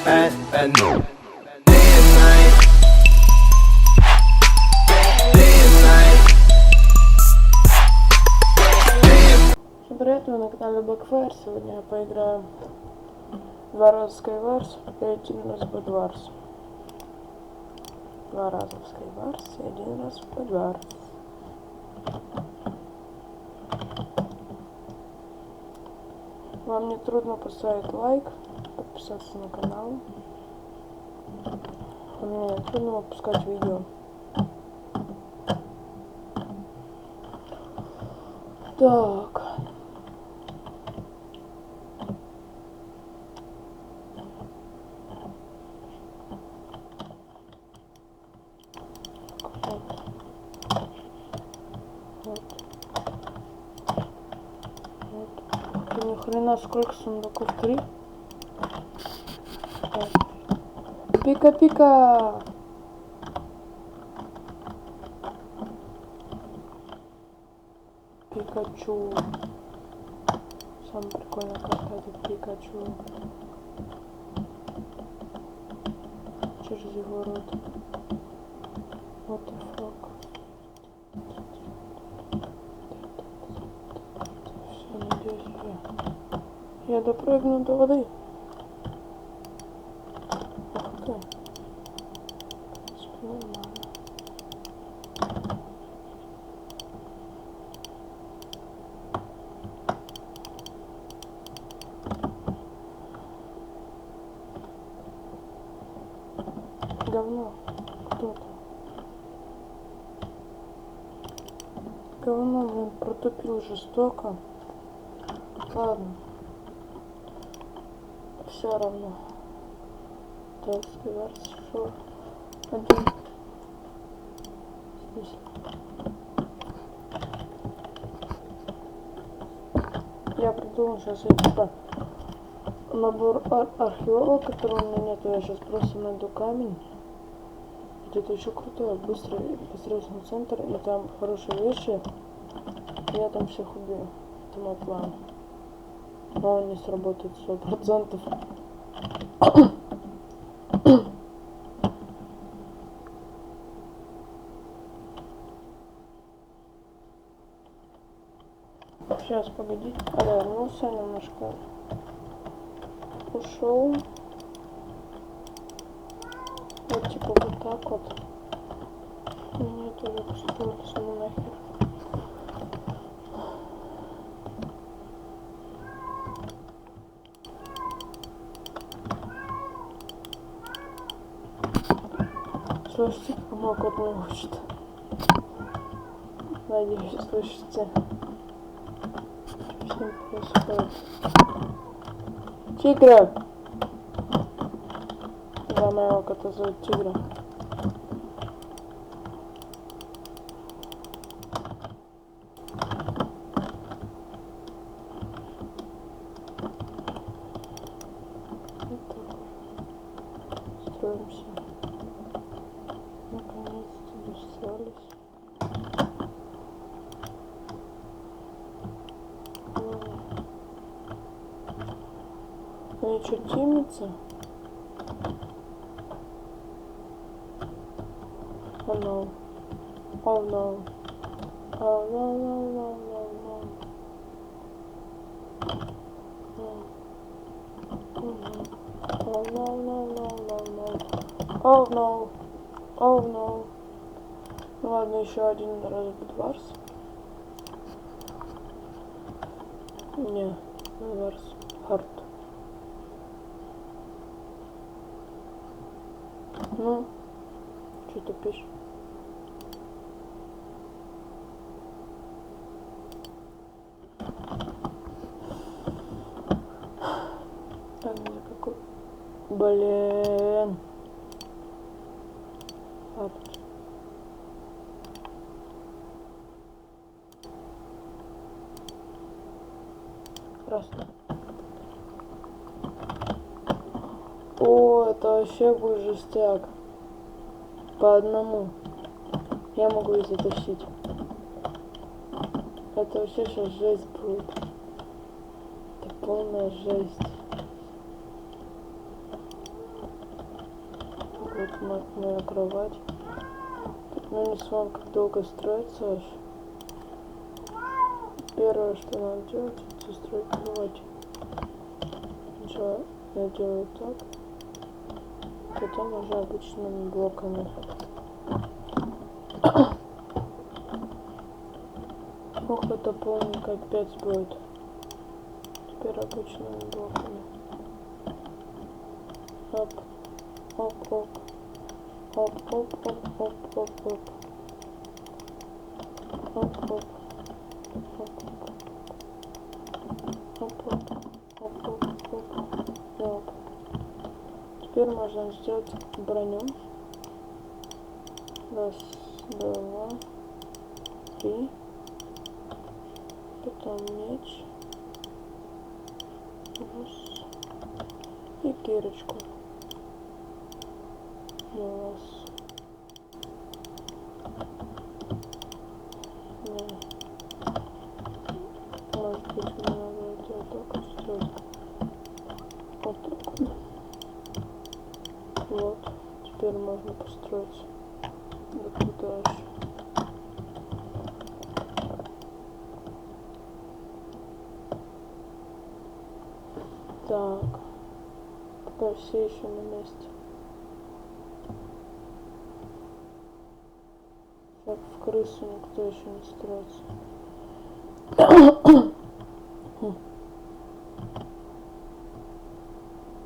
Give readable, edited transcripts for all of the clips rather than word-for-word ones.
at no. Day and night. Day and night. Всем привет, вы на канале Blackfire. Сегодня я поиграю 2 раза в Skywars и 1 раз в Bedwars. 2 раза в Skywars и 1 раз в Bedwars. Вам не трудно поставить лайк, подписаться на канал. А мне не трудно выпускать видео. Так. Ни хрена, сколько сундуков? 3? Пика-пика! Пикачу. Самая прикольная карта это Пикачу. Через его рот. What the fuck? Все, надеюсь, я допрыгну до воды. Ух ты. В принципе, нормально. Говно. Кто там? Говно, блин, протупил жестоко. Ладно. Все равно. Так, Skywars шо? Один. Здесь. Я придумал сейчас я типа набор археолога, которого у меня нету. Я сейчас просто найду камень. Это еще крутое, быстрый непосредственно центр, и там хорошие вещи. Я там всех убью. Это мой план. Но он не сработает 100%. Сейчас, погодите. Вернулся немножко. Ушел. Вот типа вот так вот. Мне тоже построились, ну нахер. Слышите, как мой кот не хочет. Надеюсь, слышите. Что с ним происходит? Тигра! Да, моего кота зовут Тигра. Строимся. Наконец-то достались. Они что, тимятся? Oh no. Oh no. Oh no, no, no, no, no. Oh no, no, no, no, no. Oh no. Oh no. Ну ладно, еще один раз Bedwars. Не, Bedwars. Hard. Ну, что ты пишешь? Так, за какой? Блин. Hard. Красный. О, это вообще будет жестяк. По одному. Я могу их затащить. Это вообще сейчас жесть будет. Это полная жесть. вот моя кровать. Тут, ну, не с вами как долго строится аж. Первое, что надо делать, это строить кровать. Сначала я делаю так, потом уже обычными блоками. Ох, это полненько опять будет. Теперь обычными блоками. Оп, оп, оп, оп, оп, оп, оп, оп, оп, оп, оп. Оп. Теперь можно сделать броню. Раз, два, три. Потом меч. Раз. И кирочку. Раз. Может быть, мне надо делать так сделать. Вот так. Вот. Теперь можно построить до туда аж. Так. Пока все еще на месте. Так, в крысу никто еще не строится.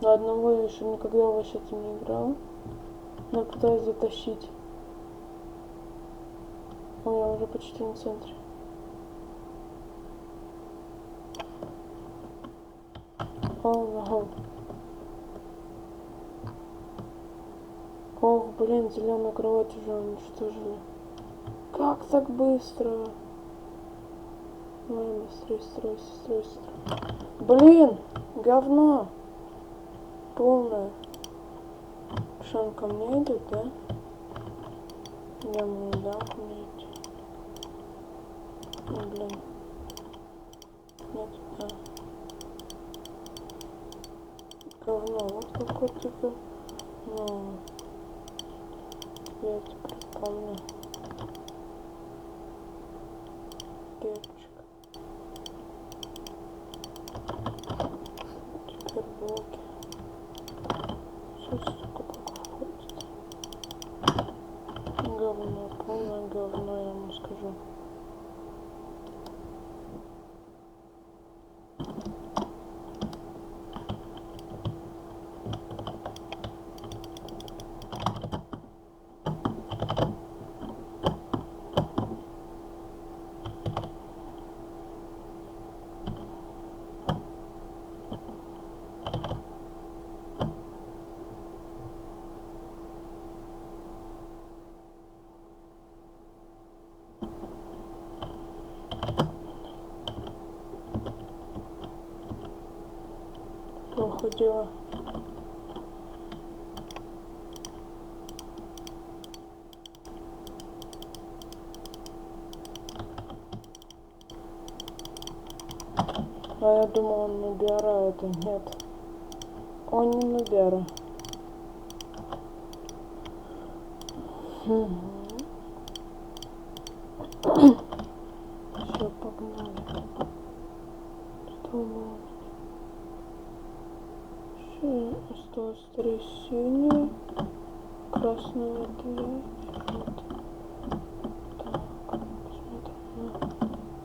На одного я еще никогда вообще-то не играл. Но пытаюсь затащить. Ой, я уже почти на центре. Ого. Ох, блин, зеленую кровать уже уничтожили. Как так быстро? Ой, быстрее, стройся. Блин, говно. Полное. Что он ко мне идет, да? Я ему не дам ко мне идти. Ну, блин. Нет, да. Говно, вот какой типа. Ну, я теперь помню. Кепочка. Теперь блоки. Что столько блоков входит? Говно, полное говно, я ему скажу. Плохо дело. А я думал, он нубяра, это нет. Он не нубяра. Все, погнали. Что у меня? Все, осталось 3 синие. Красную это я. Вот. Так, посмотрим на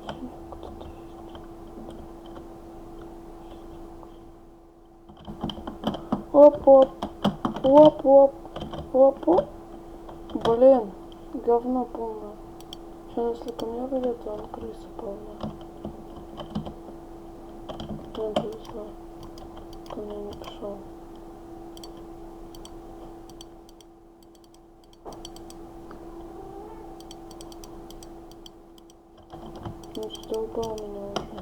синих кто-то есть. Оп-оп. Оп-оп. Оп-оп. Блин, говно полное. Сейчас, если ко мне выйдет, то он крыса полная. Мне повезло. Ко мне не пришел. Ну, задолбал меня уже.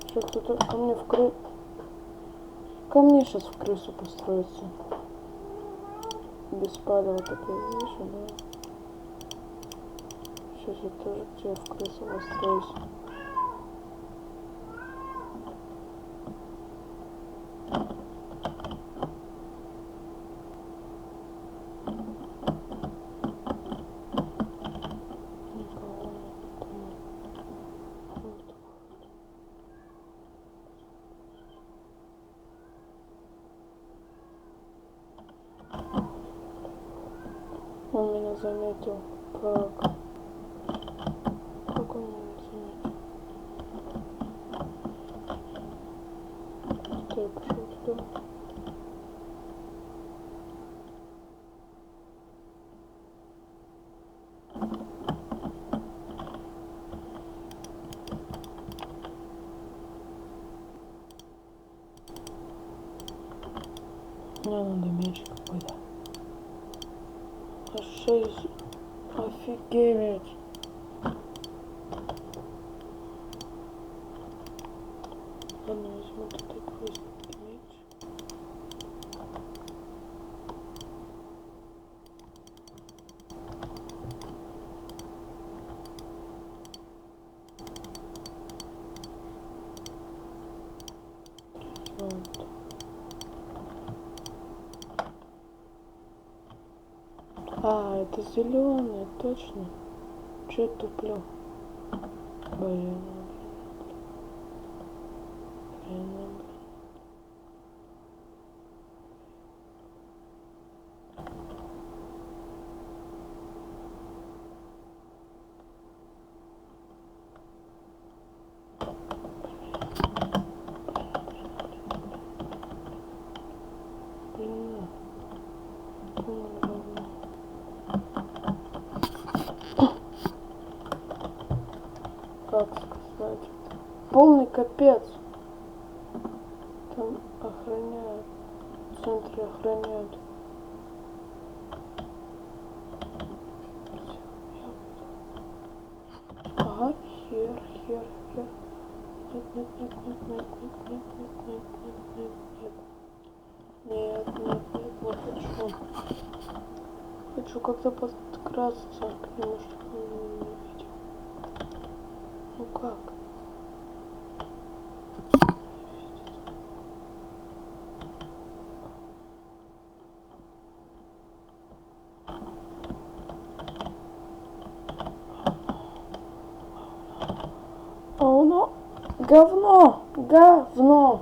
Что, кто-то ко мне в крысу... Ко мне сейчас в крысу построится. Без палева такая вещь, да? Сейчас я тоже к тебе в крысу построюсь. заметил? Как? Как он меня заметил? Что я пошел туда? Мне надо меч какой-то. А 6. Офигеть. Ладно, возьму такой просто меч. Вот. А, это зеленый, точно. Че я туплю? Блин. Блин. Как сказать? Полный капец. Там охраняют. В центре охраняют. Ага, хер. Нет, не хочу. Хочу как-то подкрасться к нему, чтобы он меня не видел. Ну как? Говно! Говно!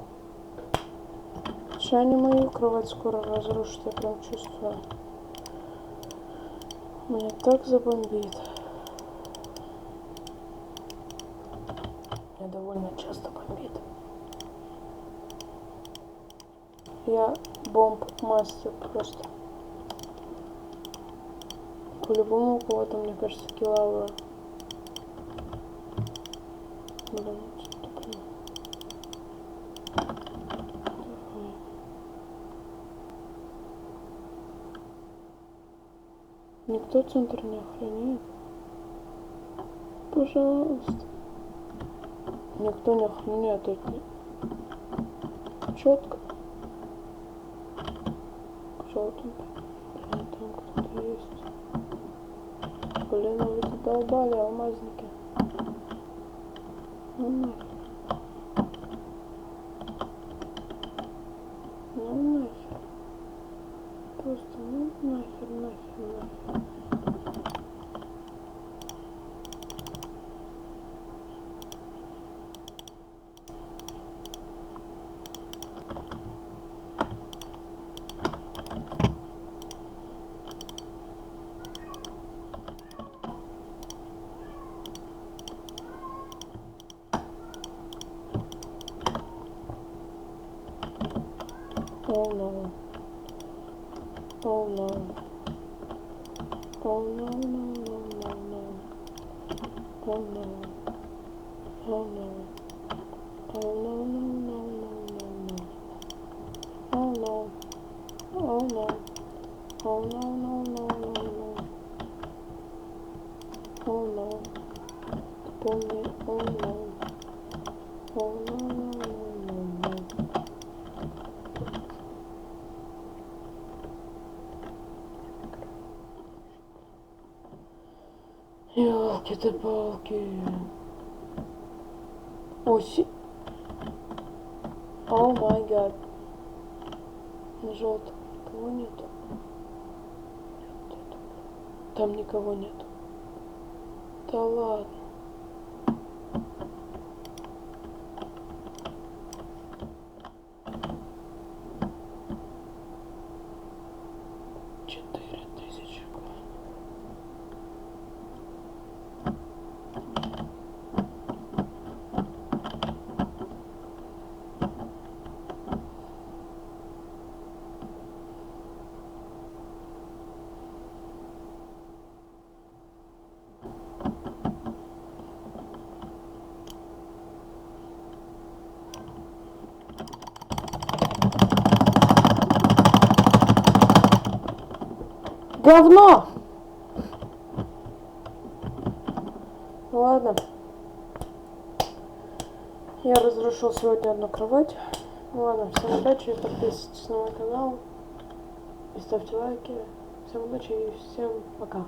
Сейчас они мою кровать скоро разрушат, я прям чувствую. Меня так забомбит. Меня довольно часто бомбит. Я бомб-мастер просто. По-любому у кого-то, мне кажется, килаура. Блин, тупо. Никто центр не охраняет? Пожалуйста. Никто не охраняет эти. Четко. Что там? Блин, там кто-то есть. Блин, вы задолбали, алмазники. Ну нахер. Ну нахер. Просто ну нахер. Oh no. Oh no. Oh no. Oh no. Oh no. Oh no. Oh no. Oh no. Oh no. Oh no. Помни. Oh no. Oh no. Ёлки-ты-палки. Оси. О май гад. На желтом никого нету. Там никого нету. Да ладно. Говно! Ну ладно. Я разрушил сегодня одну кровать. Ну ладно, всем удачи, подписывайтесь на мой канал и ставьте лайки. Всем удачи и всем пока.